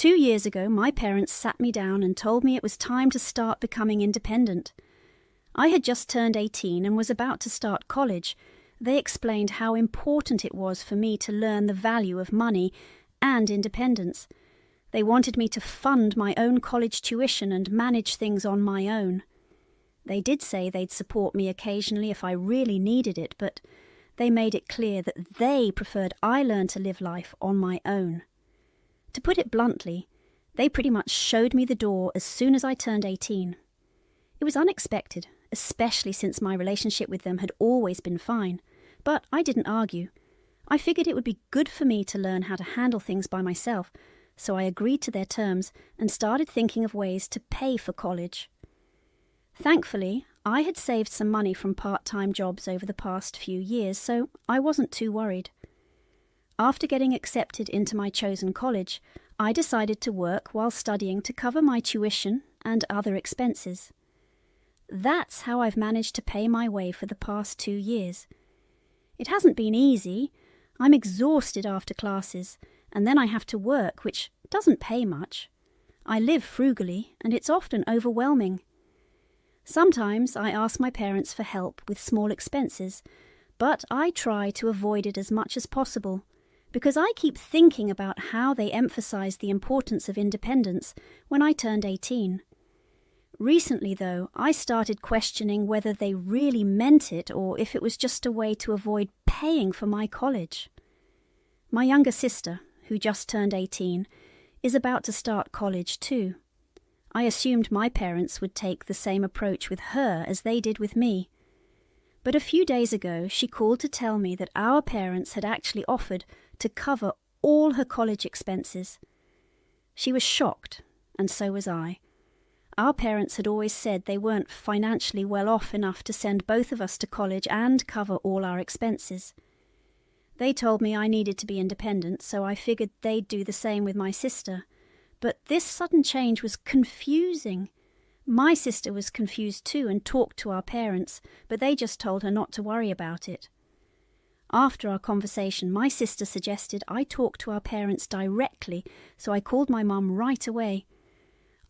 2 years ago, my parents sat me down and told me it was time to start becoming independent. I had just turned 18 and was about to start college. They explained how important it was for me to learn the value of money and independence. They wanted me to fund my own college tuition and manage things on my own. They did say they'd support me occasionally if I really needed it, but they made it clear that they preferred I learn to live life on my own. To put it bluntly, they pretty much showed me the door as soon as I turned 18. It was unexpected, especially since my relationship with them had always been fine, but I didn't argue. I figured it would be good for me to learn how to handle things by myself, so I agreed to their terms and started thinking of ways to pay for college. Thankfully, I had saved some money from part-time jobs over the past few years, so I wasn't too worried. After getting accepted into my chosen college, I decided to work while studying to cover my tuition and other expenses. That's how I've managed to pay my way for the past 2 years. It hasn't been easy. I'm exhausted after classes, and then I have to work, which doesn't pay much. I live frugally, and it's often overwhelming. Sometimes I ask my parents for help with small expenses, but I try to avoid it as much as possible, because I keep thinking about how they emphasized the importance of independence when I turned 18. Recently, though, I started questioning whether they really meant it or if it was just a way to avoid paying for my college. My younger sister, who just turned 18, is about to start college too. I assumed my parents would take the same approach with her as they did with me. But a few days ago, she called to tell me that our parents had actually offered to cover all her college expenses. She was shocked, and so was I. Our parents had always said they weren't financially well off enough to send both of us to college and cover all our expenses. They told me I needed to be independent, so I figured they'd do the same with my sister. But this sudden change was confusing. My sister was confused too and talked to our parents, but they just told her not to worry about it. After our conversation, my sister suggested I talk to our parents directly, so I called my mum right away.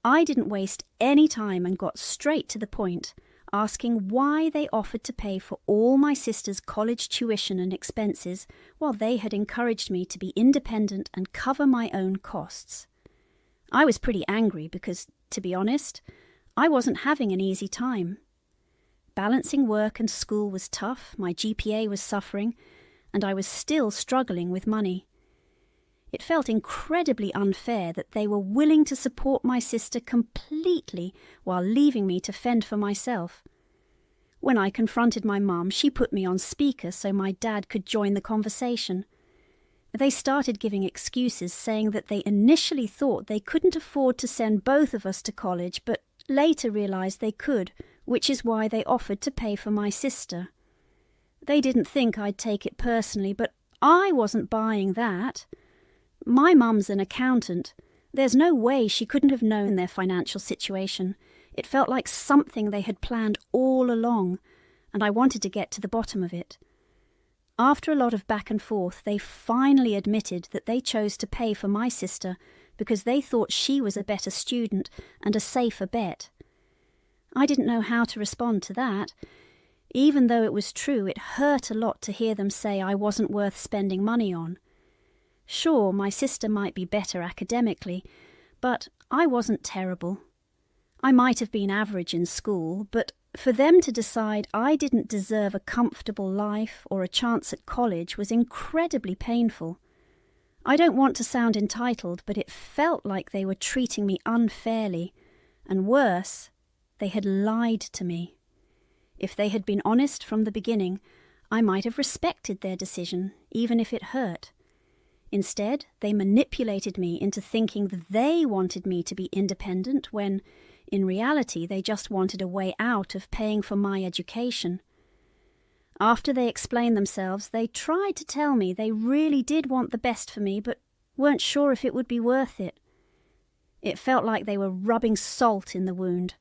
I didn't waste any time and got straight to the point, asking why they offered to pay for all my sister's college tuition and expenses while they had encouraged me to be independent and cover my own costs. I was pretty angry because, to be honest, I wasn't having an easy time. Balancing work and school was tough, my GPA was suffering, and I was still struggling with money. It felt incredibly unfair that they were willing to support my sister completely while leaving me to fend for myself. When I confronted my mum, she put me on speaker so my dad could join the conversation. They started giving excuses, saying that they initially thought they couldn't afford to send both of us to college, but later realized they could, which is why they offered to pay for my sister. They didn't think I'd take it personally, but I wasn't buying that. My mum's an accountant. There's no way she couldn't have known their financial situation. It felt like something they had planned all along, and I wanted to get to the bottom of it. After a lot of back and forth, they finally admitted that they chose to pay for my sister because they thought she was a better student and a safer bet. I didn't know how to respond to that. Even though it was true, it hurt a lot to hear them say I wasn't worth spending money on. Sure, my sister might be better academically, but I wasn't terrible. I might have been average in school, but for them to decide I didn't deserve a comfortable life or a chance at college was incredibly painful. I don't want to sound entitled, but it felt like they were treating me unfairly, and worse, they had lied to me. If they had been honest from the beginning, I might have respected their decision, even if it hurt. Instead, they manipulated me into thinking that they wanted me to be independent when, in reality, they just wanted a way out of paying for my education. After they explained themselves, they tried to tell me they really did want the best for me, but weren't sure if it would be worth it. It felt like they were rubbing salt in the wound.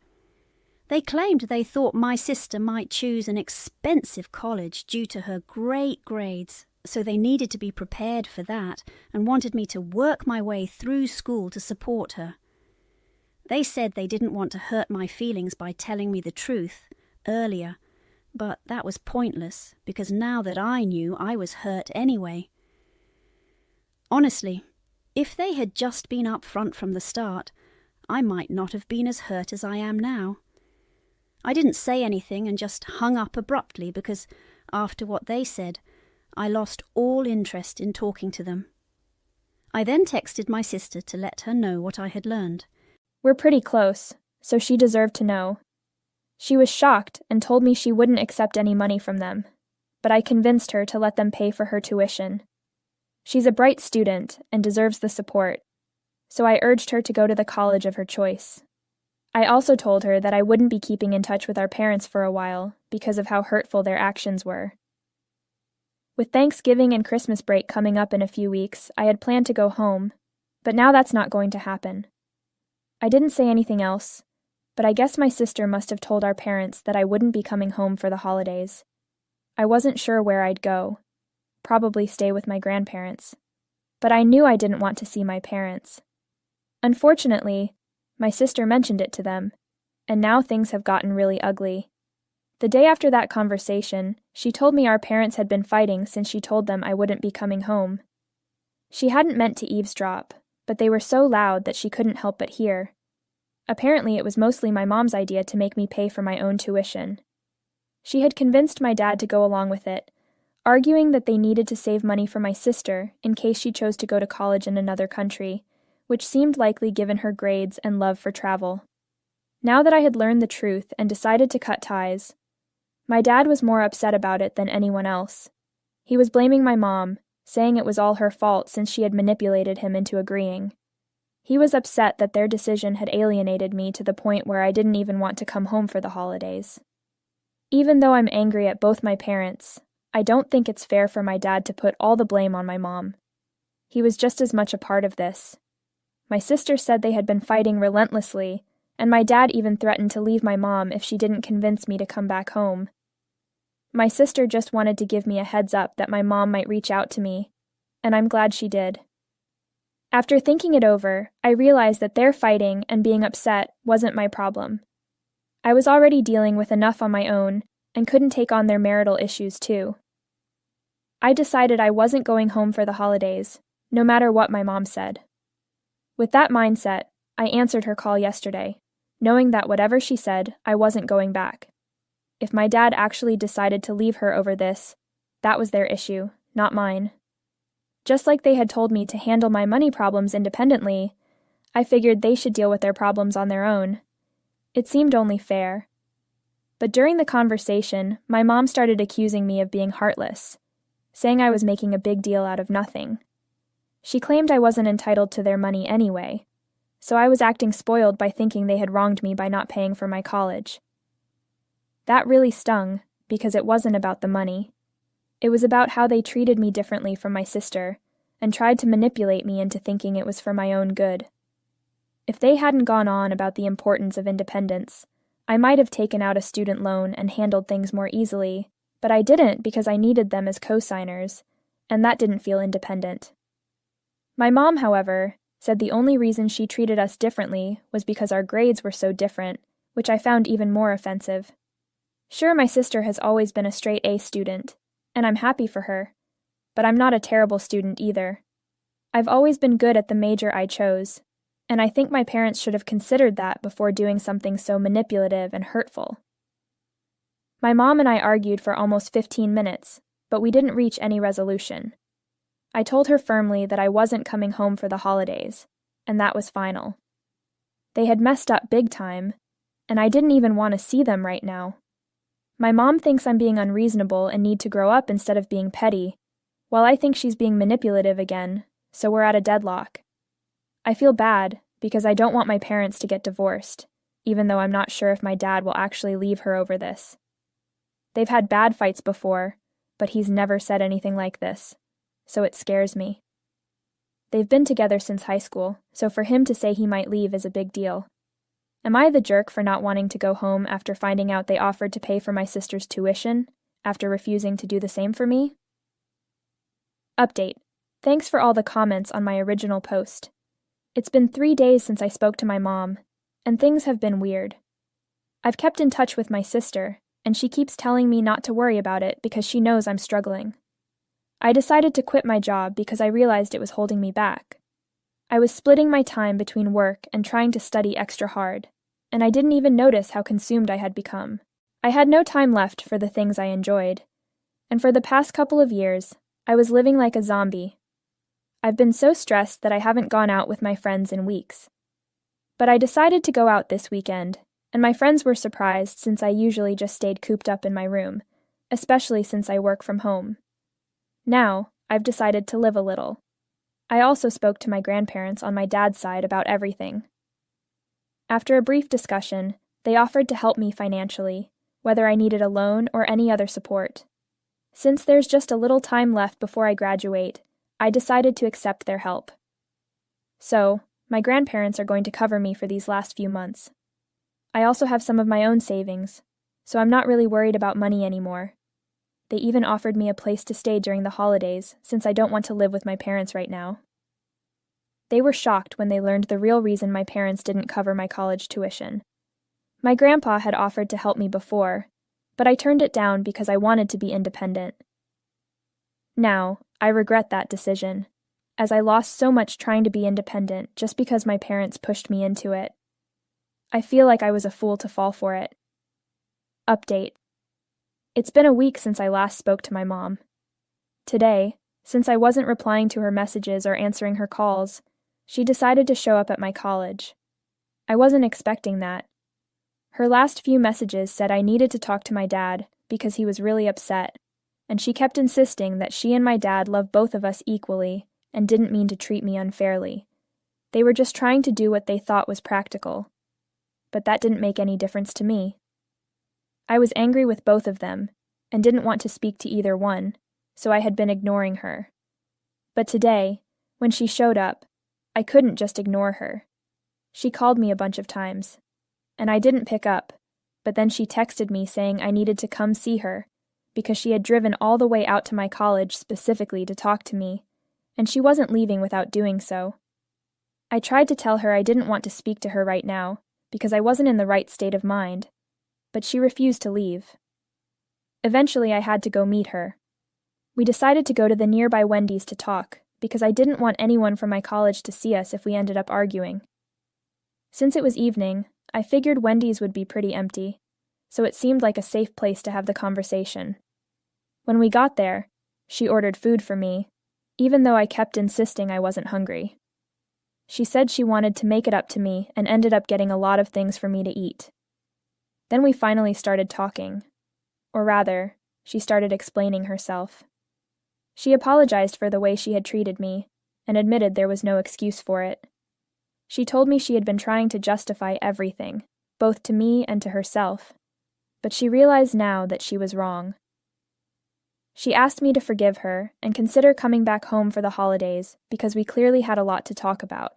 They claimed they thought my sister might choose an expensive college due to her great grades, so they needed to be prepared for that and wanted me to work my way through school to support her. They said they didn't want to hurt my feelings by telling me the truth earlier, but that was pointless because now that I knew, I was hurt anyway. Honestly, if they had just been upfront from the start, I might not have been as hurt as I am now. I didn't say anything and just hung up abruptly because, after what they said, I lost all interest in talking to them. I then texted my sister to let her know what I had learned. We're pretty close, so she deserved to know. She was shocked and told me she wouldn't accept any money from them, but I convinced her to let them pay for her tuition. She's a bright student and deserves the support, so I urged her to go to the college of her choice. I also told her that I wouldn't be keeping in touch with our parents for a while because of how hurtful their actions were. With Thanksgiving and Christmas break coming up in a few weeks, I had planned to go home, but now that's not going to happen. I didn't say anything else, but I guess my sister must have told our parents that I wouldn't be coming home for the holidays. I wasn't sure where I'd go. Probably stay with my grandparents. But I knew I didn't want to see my parents. Unfortunately, my sister mentioned it to them, and now things have gotten really ugly. The day after that conversation, she told me our parents had been fighting since she told them I wouldn't be coming home. She hadn't meant to eavesdrop, but they were so loud that she couldn't help but hear. Apparently it was mostly my mom's idea to make me pay for my own tuition. She had convinced my dad to go along with it, arguing that they needed to save money for my sister in case she chose to go to college in another country, which seemed likely given her grades and love for travel. Now that I had learned the truth and decided to cut ties, my dad was more upset about it than anyone else. He was blaming my mom, saying it was all her fault since she had manipulated him into agreeing. He was upset that their decision had alienated me to the point where I didn't even want to come home for the holidays. Even though I'm angry at both my parents, I don't think it's fair for my dad to put all the blame on my mom. He was just as much a part of this. My sister said they had been fighting relentlessly, and my dad even threatened to leave my mom if she didn't convince me to come back home. My sister just wanted to give me a heads up that my mom might reach out to me, and I'm glad she did. After thinking it over, I realized that their fighting and being upset wasn't my problem. I was already dealing with enough on my own and couldn't take on their marital issues too. I decided I wasn't going home for the holidays, no matter what my mom said. With that mindset, I answered her call yesterday, knowing that whatever she said, I wasn't going back. If my dad actually decided to leave her over this, that was their issue, not mine. Just like they had told me to handle my money problems independently, I figured they should deal with their problems on their own. It seemed only fair. But during the conversation, my mom started accusing me of being heartless, saying I was making a big deal out of nothing. She claimed I wasn't entitled to their money anyway, so I was acting spoiled by thinking they had wronged me by not paying for my college. That really stung, because it wasn't about the money. It was about how they treated me differently from my sister, and tried to manipulate me into thinking it was for my own good. If they hadn't gone on about the importance of independence, I might have taken out a student loan and handled things more easily, but I didn't because I needed them as co-signers, and that didn't feel independent. My mom, however, said the only reason she treated us differently was because our grades were so different, which I found even more offensive. Sure, my sister has always been a straight A student, and I'm happy for her, but I'm not a terrible student either. I've always been good at the major I chose, and I think my parents should have considered that before doing something so manipulative and hurtful. My mom and I argued for almost 15 minutes, but we didn't reach any resolution. I told her firmly that I wasn't coming home for the holidays, and that was final. They had messed up big time, and I didn't even want to see them right now. My mom thinks I'm being unreasonable and need to grow up instead of being petty, while I think she's being manipulative again, so we're at a deadlock. I feel bad because I don't want my parents to get divorced, even though I'm not sure if my dad will actually leave her over this. They've had bad fights before, but he's never said anything like this, so it scares me. They've been together since high school, so for him to say he might leave is a big deal. Am I the jerk for not wanting to go home after finding out they offered to pay for my sister's tuition, after refusing to do the same for me? Update. Thanks for all the comments on my original post. It's been 3 days since I spoke to my mom, and things have been weird. I've kept in touch with my sister, and she keeps telling me not to worry about it because she knows I'm struggling. I decided to quit my job because I realized it was holding me back. I was splitting my time between work and trying to study extra hard, and I didn't even notice how consumed I had become. I had no time left for the things I enjoyed, and for the past couple of years, I was living like a zombie. I've been so stressed that I haven't gone out with my friends in weeks. But I decided to go out this weekend, and my friends were surprised since I usually just stayed cooped up in my room, especially since I work from home. Now, I've decided to live a little. I also spoke to my grandparents on my dad's side about everything. After a brief discussion, they offered to help me financially, whether I needed a loan or any other support. Since there's just a little time left before I graduate, I decided to accept their help. So, my grandparents are going to cover me for these last few months. I also have some of my own savings, so I'm not really worried about money anymore. They even offered me a place to stay during the holidays, since I don't want to live with my parents right now. They were shocked when they learned the real reason my parents didn't cover my college tuition. My grandpa had offered to help me before, but I turned it down because I wanted to be independent. Now, I regret that decision, as I lost so much trying to be independent just because my parents pushed me into it. I feel like I was a fool to fall for it. Update. It's been a week since I last spoke to my mom. Today, since I wasn't replying to her messages or answering her calls, she decided to show up at my college. I wasn't expecting that. Her last few messages said I needed to talk to my dad because he was really upset, and she kept insisting that she and my dad love both of us equally and didn't mean to treat me unfairly. They were just trying to do what they thought was practical. But that didn't make any difference to me. I was angry with both of them and didn't want to speak to either one, so I had been ignoring her. But today, when she showed up, I couldn't just ignore her. She called me a bunch of times, and I didn't pick up, but then she texted me saying I needed to come see her because she had driven all the way out to my college specifically to talk to me, and she wasn't leaving without doing so. I tried to tell her I didn't want to speak to her right now because I wasn't in the right state of mind, but she refused to leave. Eventually, I had to go meet her. We decided to go to the nearby Wendy's to talk because I didn't want anyone from my college to see us if we ended up arguing. Since it was evening, I figured Wendy's would be pretty empty, so it seemed like a safe place to have the conversation. When we got there, she ordered food for me, even though I kept insisting I wasn't hungry. She said she wanted to make it up to me and ended up getting a lot of things for me to eat. Then we finally started talking. Or rather, she started explaining herself. She apologized for the way she had treated me, and admitted there was no excuse for it. She told me she had been trying to justify everything, both to me and to herself, but she realized now that she was wrong. She asked me to forgive her and consider coming back home for the holidays because we clearly had a lot to talk about.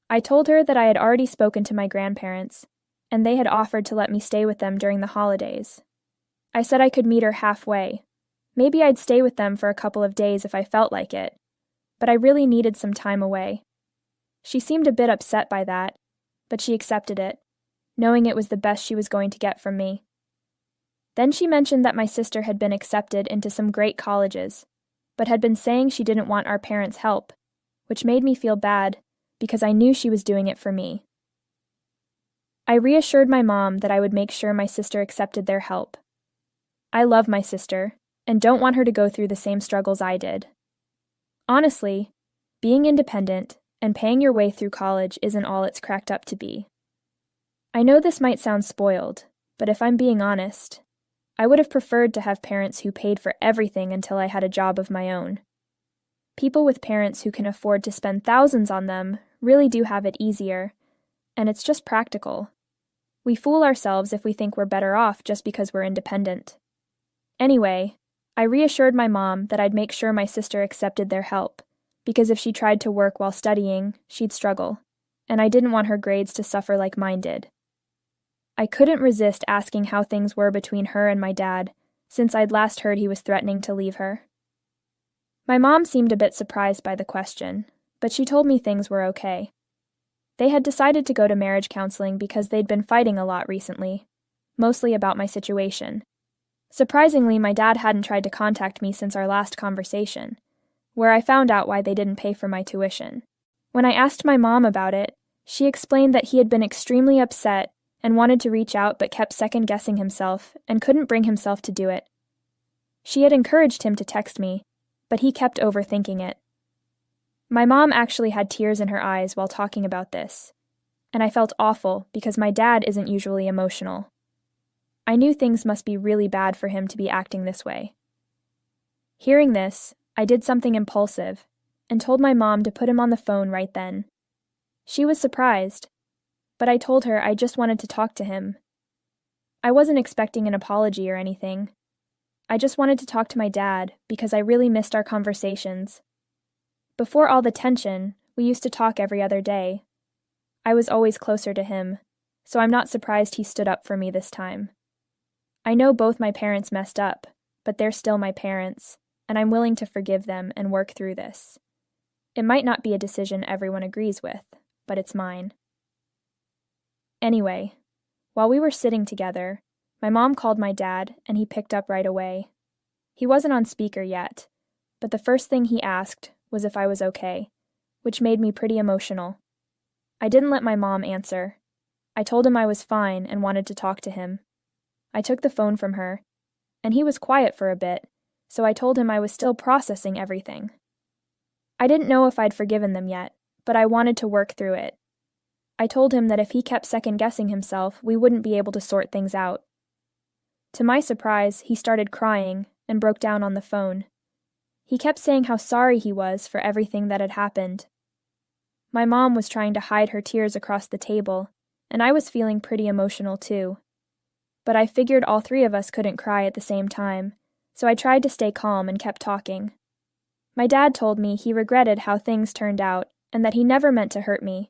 I told her that I had already spoken to my grandparents, and they had offered to let me stay with them during the holidays. I said I could meet her halfway. Maybe I'd stay with them for a couple of days if I felt like it, but I really needed some time away. She seemed a bit upset by that, but she accepted it, knowing it was the best she was going to get from me. Then she mentioned that my sister had been accepted into some great colleges, but had been saying she didn't want our parents' help, which made me feel bad because I knew she was doing it for me. I reassured my mom that I would make sure my sister accepted their help. I love my sister and don't want her to go through the same struggles I did. Honestly, being independent and paying your way through college isn't all it's cracked up to be. I know this might sound spoiled, but if I'm being honest, I would have preferred to have parents who paid for everything until I had a job of my own. People with parents who can afford to spend thousands on them really do have it easier, and it's just practical. We fool ourselves if we think we're better off just because we're independent. Anyway, I reassured my mom that I'd make sure my sister accepted their help, because if she tried to work while studying, she'd struggle, and I didn't want her grades to suffer like mine did. I couldn't resist asking how things were between her and my dad, since I'd last heard he was threatening to leave her. My mom seemed a bit surprised by the question, but she told me things were okay. They had decided to go to marriage counseling because they'd been fighting a lot recently, mostly about my situation. Surprisingly, my dad hadn't tried to contact me since our last conversation, where I found out why they didn't pay for my tuition. When I asked my mom about it, she explained that he had been extremely upset and wanted to reach out but kept second-guessing himself and couldn't bring himself to do it. She had encouraged him to text me, but he kept overthinking it. My mom actually had tears in her eyes while talking about this, and I felt awful because my dad isn't usually emotional. I knew things must be really bad for him to be acting this way. Hearing this, I did something impulsive and told my mom to put him on the phone right then. She was surprised, but I told her I just wanted to talk to him. I wasn't expecting an apology or anything. I just wanted to talk to my dad because I really missed our conversations. Before all the tension, we used to talk every other day. I was always closer to him, so I'm not surprised he stood up for me this time. I know both my parents messed up, but they're still my parents, and I'm willing to forgive them and work through this. It might not be a decision everyone agrees with, but it's mine. Anyway, while we were sitting together, my mom called my dad, and he picked up right away. He wasn't on speaker yet, but the first thing he asked was if I was okay, which made me pretty emotional. I didn't let my mom answer. I told him I was fine and wanted to talk to him. I took the phone from her, and he was quiet for a bit, so I told him I was still processing everything. I didn't know if I'd forgiven them yet, but I wanted to work through it. I told him that if he kept second-guessing himself, we wouldn't be able to sort things out. To my surprise, he started crying and broke down on the phone. He kept saying how sorry he was for everything that had happened. My mom was trying to hide her tears across the table, and I was feeling pretty emotional too. But I figured all three of us couldn't cry at the same time, so I tried to stay calm and kept talking. My dad told me he regretted how things turned out and that he never meant to hurt me.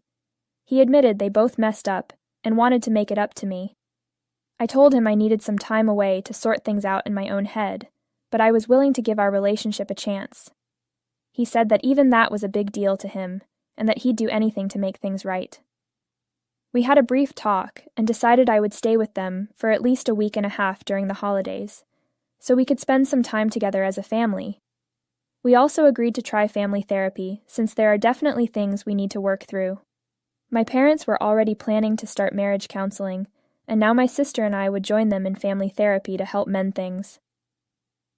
He admitted they both messed up and wanted to make it up to me. I told him I needed some time away to sort things out in my own head, but I was willing to give our relationship a chance. He said that even that was a big deal to him, and that he'd do anything to make things right. We had a brief talk and decided I would stay with them for at least a week and a half during the holidays, so we could spend some time together as a family. We also agreed to try family therapy, since there are definitely things we need to work through. My parents were already planning to start marriage counseling, and now my sister and I would join them in family therapy to help mend things.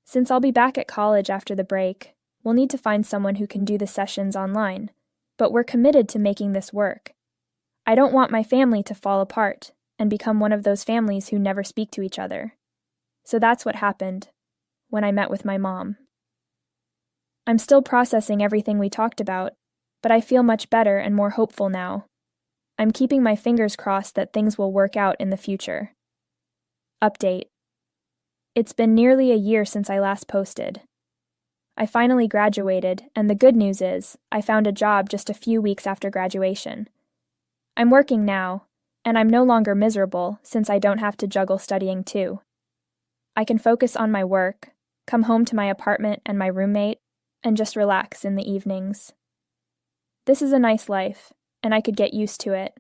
Since I'll be back at college after the break, we'll need to find someone who can do the sessions online, but we're committed to making this work. I don't want my family to fall apart and become one of those families who never speak to each other. So that's what happened when I met with my mom. I'm still processing everything we talked about, but I feel much better and more hopeful now. I'm keeping my fingers crossed that things will work out in the future. Update. It's been nearly a year since I last posted. I finally graduated, and the good news is I found a job just a few weeks after graduation. I'm working now, and I'm no longer miserable since I don't have to juggle studying too. I can focus on my work, come home to my apartment and my roommate, and just relax in the evenings. This is a nice life, and I could get used to it.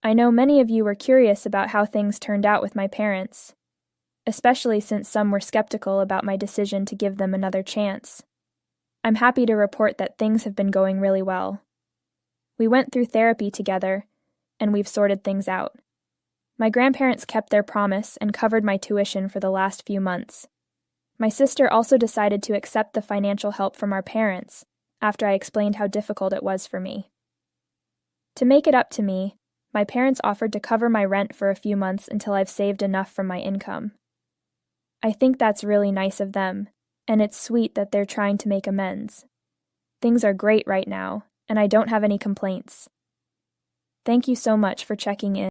I know many of you were curious about how things turned out with my parents, especially since some were skeptical about my decision to give them another chance. I'm happy to report that things have been going really well. We went through therapy together, and we've sorted things out. My grandparents kept their promise and covered my tuition for the last few months. My sister also decided to accept the financial help from our parents after I explained how difficult it was for me. To make it up to me, my parents offered to cover my rent for a few months until I've saved enough from my income. I think that's really nice of them, and it's sweet that they're trying to make amends. Things are great right now, and I don't have any complaints. Thank you so much for checking in.